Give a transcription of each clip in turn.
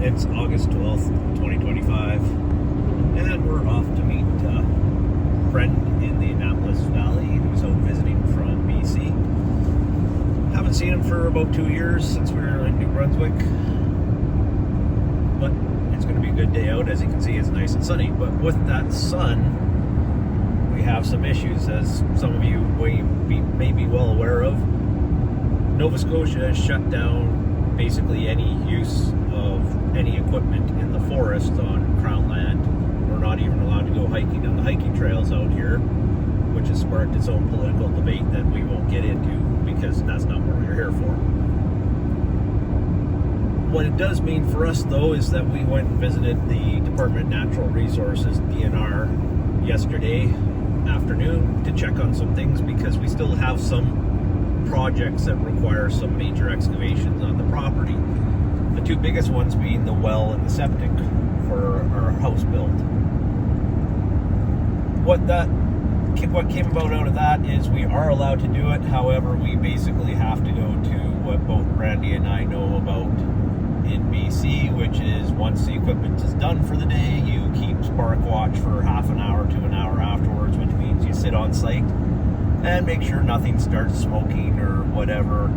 It's August 12th, 2025, and we're off to meet a friend in the Annapolis Valley who's out visiting from BC. Haven't seen him for about 2 years since we were in New Brunswick, but it's going to be a good day out. As you can see, it's nice and sunny, but with that sun, we have some issues, as some of you may be well aware of. Nova Scotia has shut down basically any use of any equipment in the forest on Crown land. We're not even allowed to go hiking on the hiking trails out here, which has sparked its own political debate that we won't get into because that's not what we're here for. What it does mean for us, though, is that we went and visited the Department of Natural Resources, DNR, yesterday afternoon to check on some things because we still have some projects that require some major excavations on the property. The two biggest ones being the well and the septic for our house build. What came about out of that is we are allowed to do it. However, we basically have to go to what both Brandy and I know about in BC, which is once the equipment is done for the day, you keep spark watch for half an hour to an hour afterwards, which means you sit on site and make sure nothing starts smoking or whatever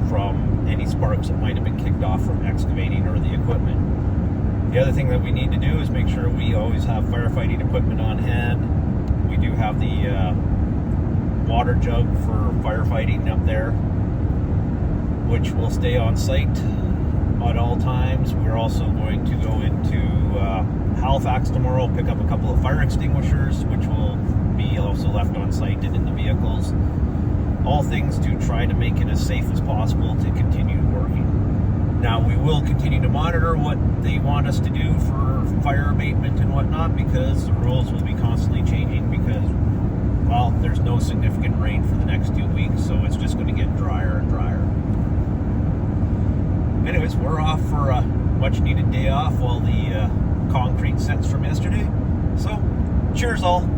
from any sparks that might have been kicked off from excavating or the equipment. The other thing that we need to do is make sure we always have firefighting equipment on hand. We do have the water jug for firefighting up there, which will stay on site at all times. We're also going to go into Halifax tomorrow, pick up a couple of fire extinguishers, which will be also left on site and in the vehicles. All things to try to make it as safe as possible to continue working. Now, we will continue to monitor what they want us to do for fire abatement and whatnot, because the rules will be constantly changing because, well, there's no significant rain for the next 2 weeks, so it's just going to get drier and drier. Anyways, we're off for a much needed day off while the concrete sets from yesterday. So, cheers all.